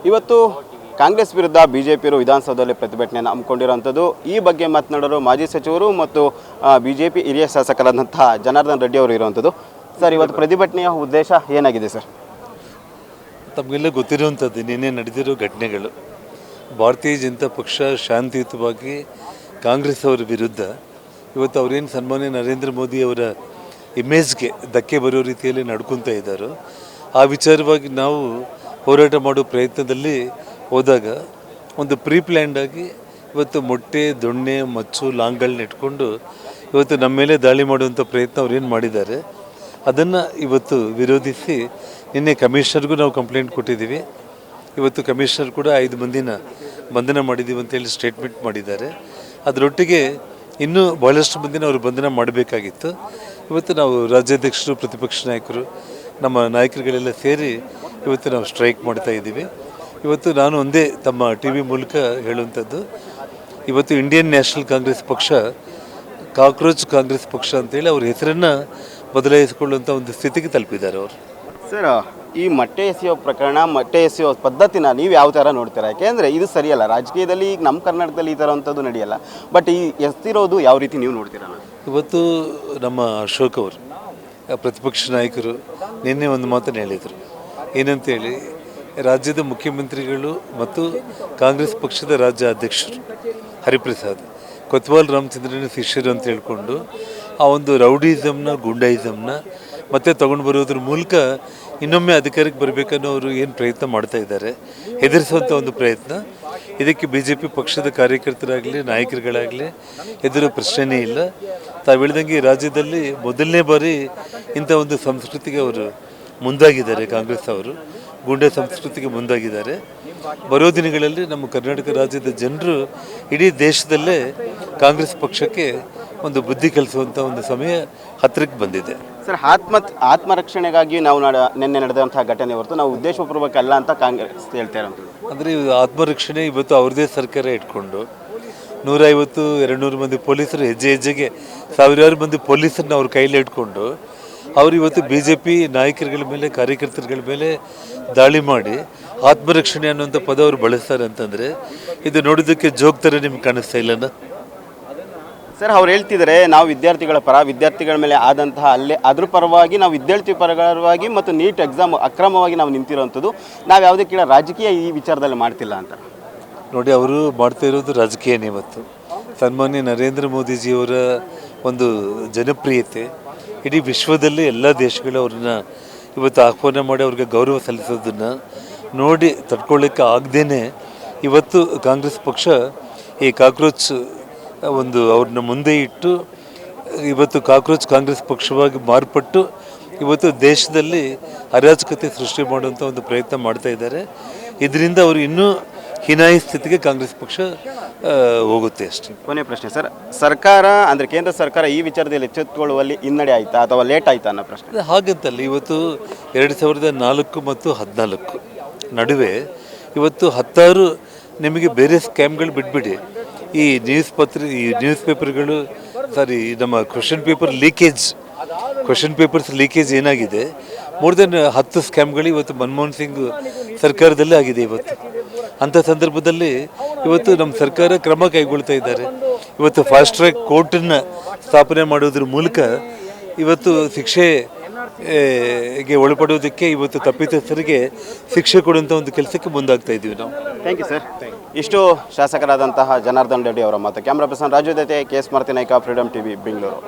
ಇವತ್ತು ಕಾಂಗ್ರೆಸ್ ವಿರುದ್ಧ ಬಿಜೆಪಿಯರು ವಿಧಾನಸೌಧದಲ್ಲಿ ಪ್ರತಿಭಟನೆಯನ್ನು ಹಮ್ಮಿಕೊಂಡಿರುವಂಥದ್ದು. ಈ ಬಗ್ಗೆ ಮಾತನಾಡಲು ಮಾಜಿ ಸಚಿವರು ಮತ್ತು ಬಿಜೆಪಿ ಹಿರಿಯ ಶಾಸಕರಾದಂತಹ ಜನಾರ್ದನ್ ರೆಡ್ಡಿ ಅವರು ಇರುವಂಥದ್ದು. ಸರ್, ಇವತ್ತು ಪ್ರತಿಭಟನೆಯ ಉದ್ದೇಶ ಏನಾಗಿದೆ ಸರ್? ತಮಗೆಲ್ಲ ಗೊತ್ತಿರುವಂಥದ್ದು ನಿನ್ನೆ ನಡೆದಿರೋ ಘಟನೆಗಳು. ಭಾರತೀಯ ಜನತಾ ಪಕ್ಷ ಶಾಂತಿಯುತವಾಗಿ ಕಾಂಗ್ರೆಸ್ ಅವರ ವಿರುದ್ಧ ಇವತ್ತು ಅವರೇನು ಸನ್ಮಾನ್ಯ ನರೇಂದ್ರ ಮೋದಿ ಅವರ ಇಮೇಜ್ಗೆ ಧಕ್ಕೆ ಬರೋ ರೀತಿಯಲ್ಲಿ ನಡ್ಕೊತಾ ಇದ್ದಾರೋ ಆ ವಿಚಾರವಾಗಿ ನಾವು ಹೋರಾಟ ಮಾಡೋ ಪ್ರಯತ್ನದಲ್ಲಿ ಹೋದಾಗ ಒಂದು ಪ್ರೀ ಪ್ಲ್ಯಾಂಡ್ ಆಗಿ ಇವತ್ತು ಮೊಟ್ಟೆ, ದೊಣ್ಣೆ, ಮಚ್ಚು, ಲಾಂಗ್ಗಳನ್ನ ಇಟ್ಕೊಂಡು ಇವತ್ತು ನಮ್ಮ ಮೇಲೆ ದಾಳಿ ಮಾಡುವಂಥ ಪ್ರಯತ್ನ ಅವ್ರೇನು ಮಾಡಿದ್ದಾರೆ ಅದನ್ನು ಇವತ್ತು ವಿರೋಧಿಸಿ ನಿನ್ನೆ ಕಮಿಷನರ್ಗೂ ನಾವು ಕಂಪ್ಲೇಂಟ್ ಕೊಟ್ಟಿದ್ದೀವಿ. ಇವತ್ತು ಕಮಿಷನರ್ ಕೂಡ 5 ಮಂದಿನ ಬಂಧನ ಮಾಡಿದ್ದೀವಿ ಅಂತೇಳಿ ಸ್ಟೇಟ್ಮೆಂಟ್ ಮಾಡಿದ್ದಾರೆ. ಅದರೊಟ್ಟಿಗೆ ಇನ್ನೂ ಭಾಳಷ್ಟು ಮಂದಿನ ಅವರು ಬಂಧನ ಮಾಡಬೇಕಾಗಿತ್ತು. ಇವತ್ತು ನಾವು ರಾಜ್ಯಾಧ್ಯಕ್ಷರು, ಪ್ರತಿಪಕ್ಷ ನಾಯಕರು, ನಮ್ಮ ನಾಯಕರುಗಳೆಲ್ಲ ಸೇರಿ ಇವತ್ತು ನಾವು ಸ್ಟ್ರೈಕ್ ಮಾಡ್ತಾ ಇದ್ದೀವಿ. ಇವತ್ತು ನಾನು ಒಂದೇ ತಮ್ಮ ಟಿ ವಿ ಮೂಲಕ ಹೇಳುವಂಥದ್ದು, ಇವತ್ತು ಇಂಡಿಯನ್ ನ್ಯಾಷನಲ್ ಕಾಂಗ್ರೆಸ್ ಪಕ್ಷ ಕಾಕ್ರೋಚ್ ಕಾಂಗ್ರೆಸ್ ಪಕ್ಷ ಅಂತೇಳಿ ಅವ್ರ ಹೆಸರನ್ನು ಬದಲಾಯಿಸಿಕೊಳ್ಳುವಂಥ ಒಂದು ಸ್ಥಿತಿಗೆ ತಲುಪಿದ್ದಾರೆ ಅವರು. ಸರ್, ಈ ಮೊಟ್ಟೆ ಎಸೆಯೋ ಪ್ರಕರಣ, ಮೊಟ್ಟೆ ಎಸೆಯೋ ಪದ್ಧತಿನ ನೀವು ಯಾವ ಥರ ನೋಡ್ತೀರಾ? ಯಾಕೆಂದರೆ ಇದು ಸರಿಯಲ್ಲ. ರಾಜಕೀಯದಲ್ಲಿ ಈಗ ನಮ್ಮ ಕರ್ನಾಟಕದಲ್ಲಿ ಈ ಥರ ಅಂಥದ್ದು ನಡೆಯಲ್ಲ. ಬಟ್ ಈ ಎಸ್ತಿರೋದು ಯಾವ ರೀತಿ ನೀವು ನೋಡ್ತೀರಾ? ಇವತ್ತು ನಮ್ಮ ಅಶೋಕ್ ಅವರು ಪ್ರತಿಪಕ್ಷ ನಾಯಕರು ನಿನ್ನೆ ಒಂದು ಮಾತನ್ನು ಹೇಳಿದರು. ಏನಂತೇಳಿ, ರಾಜ್ಯದ ಮುಖ್ಯಮಂತ್ರಿಗಳು ಮತ್ತು ಕಾಂಗ್ರೆಸ್ ಪಕ್ಷದ ರಾಜ್ಯ ಅಧ್ಯಕ್ಷರು ಹರಿಪ್ರಸಾದ್ ಕೊತ್ವಾಲ್ ರಾಮಚಂದ್ರನ ಶಿಷ್ಯರು ಅಂತ ಹೇಳ್ಕೊಂಡು ಆ ಒಂದು ರೌಡಿಸಮ್ನ, ಗುಂಡಾಯಿಸಮ್ನ ಮತ್ತೆ ತೊಗೊಂಡು ಬರೋದ್ರ ಮೂಲಕ ಇನ್ನೊಮ್ಮೆ ಅಧಿಕಾರಕ್ಕೆ ಬರಬೇಕನ್ನೋ ಅವರು ಏನು ಪ್ರಯತ್ನ ಮಾಡ್ತಾ ಇದ್ದಾರೆ, ಹೆದರಿಸುವಂಥ ಒಂದು ಪ್ರಯತ್ನ. ಇದಕ್ಕೆ ಬಿ ಜೆ ಪಿ ಪಕ್ಷದ ಕಾರ್ಯಕರ್ತರಾಗಲಿ, ನಾಯಕರುಗಳಾಗಲಿ ಎದುರು ಪ್ರಶ್ನೆಯೇ ಇಲ್ಲ. ತಾವು ಹೇಳಿದಂಗೆ ರಾಜ್ಯದಲ್ಲಿ ಮೊದಲನೇ ಬಾರಿ ಇಂಥ ಒಂದು ಸಂಸ್ಕೃತಿಗೆ ಅವರು ಮುಂದಾಗಿದ್ದಾರೆ. ಕಾಂಗ್ರೆಸ್ ಅವರು ಗೂಂಡಾ ಸಂಸ್ಕೃತಿಗೆ ಮುಂದಾಗಿದ್ದಾರೆ. ಬರೋ ದಿನಗಳಲ್ಲಿ ನಮ್ಮ ಕರ್ನಾಟಕ ರಾಜ್ಯದ ಜನರು ಇಡೀ ದೇಶದಲ್ಲೇ ಕಾಂಗ್ರೆಸ್ ಪಕ್ಷಕ್ಕೆ ಒಂದು ಬುದ್ಧಿ ಕಲಿಸುವಂಥ ಒಂದು ಸಮಯ ಹತ್ತಿರಕ್ಕೆ ಬಂದಿದೆ. ಸರ್, ಆತ್ಮರಕ್ಷಣೆಗಾಗಿ ನಾವು ನಿನ್ನೆ ನಡೆದಂತಹ ಘಟನೆ ಹೊರತು ನಾವು ಉದ್ದೇಶಪೂರ್ವಕ ಅಲ್ಲ ಅಂತ ಕಾಂಗ್ರೆಸ್ ಹೇಳ್ತಾ ಇರೋದು. ಅಂದರೆ ಆತ್ಮರಕ್ಷಣೆ ಇವತ್ತು ಅವ್ರದ್ದೇ ಸರ್ಕಾರ ಇಟ್ಕೊಂಡು 150-200 ಮಂದಿ ಪೊಲೀಸರು ಹೆಜ್ಜೆಗೆ ಸಾವಿರಾರು ಮಂದಿ ಪೊಲೀಸರನ್ನ ಅವ್ರ ಕೈಲಿ ಇಟ್ಕೊಂಡು ಅವರು ಇವತ್ತು ಬಿ ಜೆ ಪಿ ನಾಯಕರುಗಳ ಮೇಲೆ, ಕಾರ್ಯಕರ್ತರುಗಳ ಮೇಲೆ ದಾಳಿ ಮಾಡಿ ಆತ್ಮರಕ್ಷಣೆ ಅನ್ನುವಂಥ ಪದ ಅವರು ಬಳಸ್ತಾರೆ ಅಂತಂದರೆ ಇದು ನೋಡೋದಕ್ಕೆ ಜೋಕ್ ಥರ ನಿಮ್ಗೆ ಕಾಣಿಸ್ತಾ ಇಲ್ಲನ? ಸರ್, ಅವ್ರು ಹೇಳ್ತಿದ್ದಾರೆ ನಾವು ವಿದ್ಯಾರ್ಥಿಗಳ ಪರ, ವಿದ್ಯಾರ್ಥಿಗಳ ಮೇಲೆ ಆದಂತಹ ಅಲ್ಲೇ ಅದ್ರ ಪರವಾಗಿ ನಾವು ವಿದ್ಯಾರ್ಥಿ ಪರವಾಗಿ ಮತ್ತು ನೀಟ್ ಎಕ್ಸಾಮ್ ಅಕ್ರಮವಾಗಿ ನಾವು ನಿಂತಿರೋವಂಥದ್ದು, ನಾವು ಯಾವುದೇ ಕೀಳ ರಾಜಕೀಯ ಈ ವಿಚಾರದಲ್ಲಿ ಮಾಡ್ತಿಲ್ಲ ಅಂತ. ನೋಡಿ, ಅವರು ಮಾಡ್ತಾ ಇರೋದು ರಾಜಕೀಯನೇ. ಇವತ್ತು ಸನ್ಮಾನ್ಯ ನರೇಂದ್ರ ಮೋದಿಜಿಯವರ ಒಂದು ಜನಪ್ರಿಯತೆ ಇಡೀ ವಿಶ್ವದಲ್ಲಿ ಎಲ್ಲ ದೇಶಗಳು ಅವ್ರನ್ನ ಇವತ್ತು ಆಹ್ವಾನ ಮಾಡಿ ಅವ್ರಿಗೆ ಗೌರವ ಸಲ್ಲಿಸೋದನ್ನು ನೋಡಿ ತಡ್ಕೊಳ್ಳಿಕ್ಕೆ ಆಗದೇನೆ ಇವತ್ತು ಕಾಂಗ್ರೆಸ್ ಪಕ್ಷ ಈ ಕಾಕ್ರೋಚ್ ಒಂದು ಅವ್ರನ್ನ ಮುಂದೆ ಇಟ್ಟು ಇವತ್ತು ಕಾಕ್ರೋಚ್ ಕಾಂಗ್ರೆಸ್ ಪಕ್ಷವಾಗಿ ಮಾರ್ಪಟ್ಟು ಇವತ್ತು ದೇಶದಲ್ಲಿ ಅರಾಜಕತೆ ಸೃಷ್ಟಿ ಮಾಡುವಂಥ ಒಂದು ಪ್ರಯತ್ನ ಮಾಡ್ತಾ ಇದ್ದಾರೆ. ಇದರಿಂದ ಅವರು ಇನ್ನೂ ಹೀನಾಯ ಸ್ಥಿತಿಗೆ ಕಾಂಗ್ರೆಸ್ ಪಕ್ಷ ಹೋಗುತ್ತೆ ಅಷ್ಟೇ. ಕೊನೆಯ ಪ್ರಶ್ನೆ ಸರ್, ಸರ್ಕಾರ ಅಂದರೆ ಕೇಂದ್ರ ಸರ್ಕಾರ ಈ ವಿಚಾರದಲ್ಲಿ ಎಚ್ಚೆತ್ತುಕೊಳ್ಳುವಲ್ಲಿ ಹಿನ್ನಡೆ ಆಯಿತಾ ಅಥವಾ ಲೇಟ್ ಆಯಿತಾ ಅನ್ನೋ ಪ್ರಶ್ನೆ. ಹಾಗಂತಲ್ಲ, ಇವತ್ತು 2004 ಮತ್ತು 2014 ನಡುವೆ ಇವತ್ತು 10 ನಿಮಗೆ ಬೇರೆ ಸ್ಕ್ಯಾಮ್ಗಳು ಬಿಟ್ಬಿಡಿ, ಈ ನ್ಯೂಸ್ ಪೇಪರ್ಗಳು ನಮ್ಮ ಕ್ವಶನ್ ಪೇಪರ್ಸ್ ಲೀಕೇಜ್ ಏನಾಗಿದೆ, ಮೋರ್ ದೆನ್ 10 ಸ್ಕ್ಯಾಮ್ಗಳು ಇವತ್ತು ಮನಮೋಹನ್ ಸಿಂಗ್ ಸರ್ಕಾರದಲ್ಲೇ ಆಗಿದೆ. ಅಂಥ ಸಂದರ್ಭದಲ್ಲಿ ಇವತ್ತು ನಮ್ಮ ಸರ್ಕಾರ ಕ್ರಮ ಕೈಗೊಳ್ತಾ ಇದ್ದಾರೆ. ಇವತ್ತು ಫಾಸ್ಟ್ ಟ್ರ್ಯಾಕ್ ಕೋರ್ಟನ್ನು ಸ್ಥಾಪನೆ ಮಾಡೋದ್ರ ಮೂಲಕ ಇವತ್ತು ಶಿಕ್ಷೆಗೆ ಒಳಪಡೋದಕ್ಕೆ ಇವತ್ತು ತಪ್ಪಿತಸ್ಥರಿಗೆ ಶಿಕ್ಷೆ ಕೊಡುವಂಥ ಒಂದು ಕೆಲಸಕ್ಕೆ ಮುಂದಾಗ್ತಾ ಇದ್ದೀವಿ ನಾವು. Thank you sir. ಇಷ್ಟು ಶಾಸಕರಾದಂತಹ ಜನಾರ್ದನ್ ರೆಡ್ಡಿ ಅವರ ಮಾತು. ಕ್ಯಾಮ್ರಾ ಪರ್ಸನ್ ರಾಜು ಜೊತೆ KS Maruti Naik, freedom TV, Bengaluru.